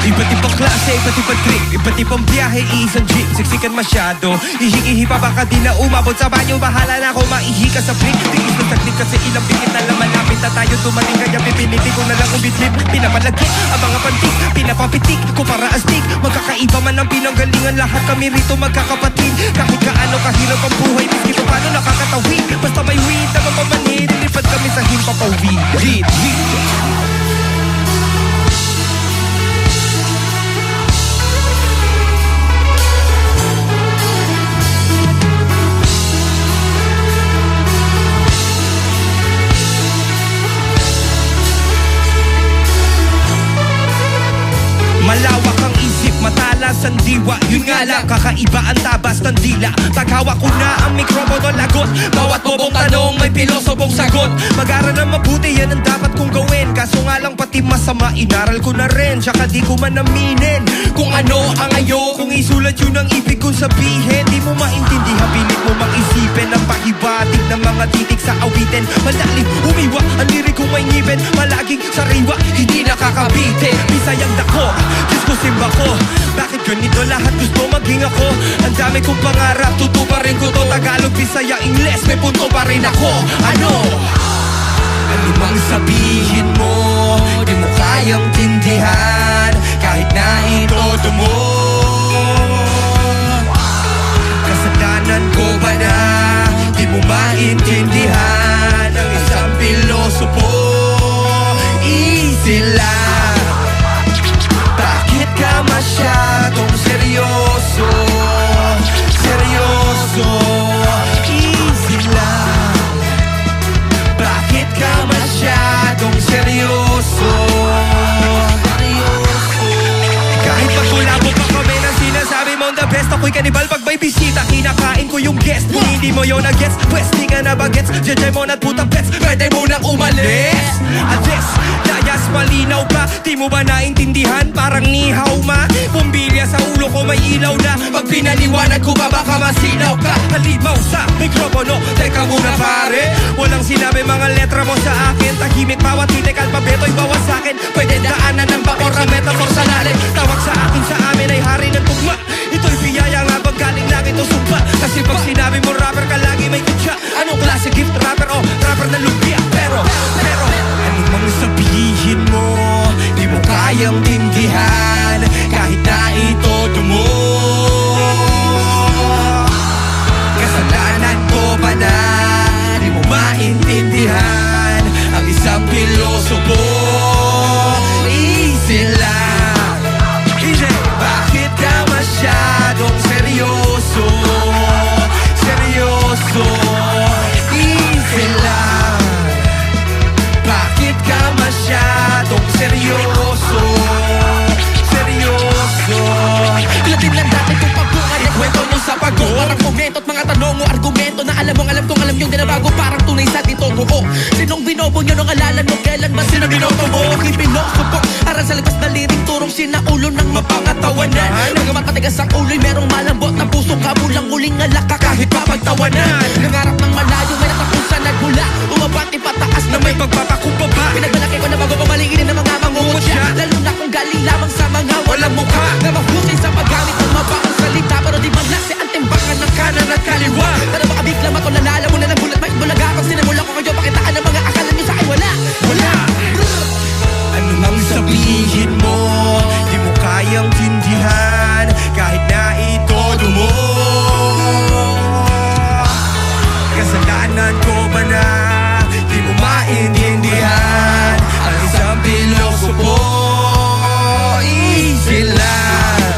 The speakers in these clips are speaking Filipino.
Iba't ibang klase, iba't ibang trip, iba't ibang biyahe, isang jeep. Siksikan masyado, ihi-ihi pa baka di na umabot sa banyo. Bahala na ako maihi ka sa blink. Tingis na saglit kasi ilang bingit na lang malapit na tayo dumating. Kaya pipilitin ko na lang umitlip. Pinapalagkit ang mga pantik, pinapapitik ko para astig. Magkakaiba man ang pinanggalingan, lahat kami rito magkakapatid. Kahit kaano kahirap ang buhay, miski pa paano nakakatawid. Basta may weed na mapamanhid, lilipad kami sa himpapawid. Lead. Malawak ang isip, matalas ang diwa. Yun nga lang, kakaiba ang tabas ng dila. Paghawak ko na ang mikropono, lagot. Bawat bobong tanong, may pilosopong sagot. Mag-aral na mabuti, yan ang dapat kong gawin. Kaso nga lang pati masama, inaral ko na rin. Tsaka di ko man aminin kung ano ang ayo. Kung isulat yun ang ibig kong sabihin, di mo maintindihan, pilit mo mang isipin ang pahibatig ng mga titik sa awitin. Malalim, umiwa, ang lirik kong may ngipin. Malaging sariwa, hindi nakakabitin. Bisayang dako, Diyos ko simba ko. Bakit ganito lahat gusto maging ako? Ang dami kong pangarap, tutuparin ko to. Tagalog, Bisaya, Ingles, may punto pa rin ako. Ano mang sabihin mo, di mo kayang tindihan. Kahit na itodo mo, kasalanan ko ba na di mo maintindihan ang isang pilosopo? Easy lang, bakit ka masyadong seryoso? Seryoso, easy lang, bakit ka masyadong seryoso? Seryoso. Kahit magkulabo pa kami na sinasabi mong the best, ako'y kanibal pag may bisita. Kinakain ko yung guest, kung hindi mo yun na-gets, pwes di ka na bagets. Jejay mo na't putang pets, pwede mo nang umalis. Address, layas malinaw ba? Di mo ba naintindihan? Parang nihaw ma. Pumbilya sa ulo ko may ilaw na. Pag pinaliwanag ko ba baka masinaw ka? Halimaw sa mikropono, teka muna pare. Walang sinabi mga letra mo sa akin. Tahimik bawat titik, alpabeto'y bawas sa'kin. Pwede daanan ng bakor ang metaphor sa lalim. Tawag sa akin sa amin ay hari ng tugma. Ito'y biyaya nga bang galing langit o sumpa? Kasi pag sinabi mo rapper ka lagi may kutya. Anong klase gift rapper o rapper na lumpia? Pero ano mang sabihin mo, di mo kayang tindihan. Kahit na itodo mo, kasalanan ko ba na di mo maintindihan ang isang pilosopo? Easy lang, easy. Bakit ka masyadong seryoso? Seryoso, easy lang, bakit ka masyadong seryoso? Seryoso. Latin lang dati kung pagbungan ang kwento mo sa paggo. Parang komento at mga tanong o argumento na alam mong alam kong alam yung dinabago. Parang tunay sa totoo. Sinong binobo nyo nung alalan mo? Kailan ba sino binobo mo? Aking pinosubok, aral sa likas na liring turong sinaulo ng mapangatawanan. Nang matatigas ang ulo'y merong malambot na puso ka. Mulang uling alaka kahit papagtawanan. Nangarap ng malayo, may natapusan nagmula. Umabati pataas na may pagpapakumbaba. pinagmalaki ko na bago pamaliinin ng mga mangungutya. Lalo na kung galing lamang sa mga walang mukha na mahusay sa paggamit ng mabaang salita. Pero di man lase ang timbangan ng kanan at kaliwa. Pero baka bigla matulala mo na ng bulat. May bulaga pag sinimula ko kayo, pakitaan ng mga akala nyo sa akin wala. Ano mang sabihin mo, di mo kayang tindihan. Kahit na itodo mo, kasalanan ko ba na di mo maintindihan ang isang pilosopo? Easy lang,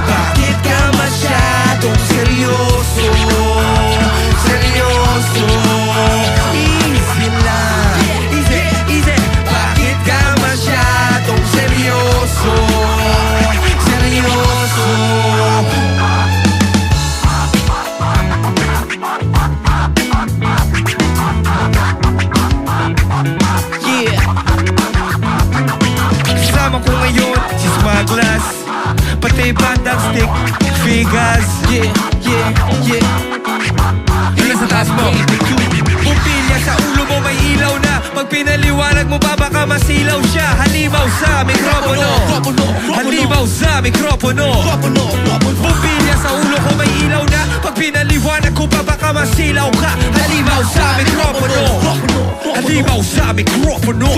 bakit ka masyadong seryoso? Seryoso, easy lang, easy, easy. Bakit ka masyadong seryoso? Seryoso. Kasama ko ngayon si Smugglers, pati bandang stick figures. Yeah. sa taas mo. Bumbilya sa ulo mo may ilaw na. Pag pinaliwanag mo pa baka masilaw siya. Halimaw sa mikropono. Halimaw sa mikropono. Bumbilya sa ulo ko may ilaw na. Pag pinaliwanag ko pa baka masilaw ka. Halimaw sa mikropono. Halimaw sa mikropono.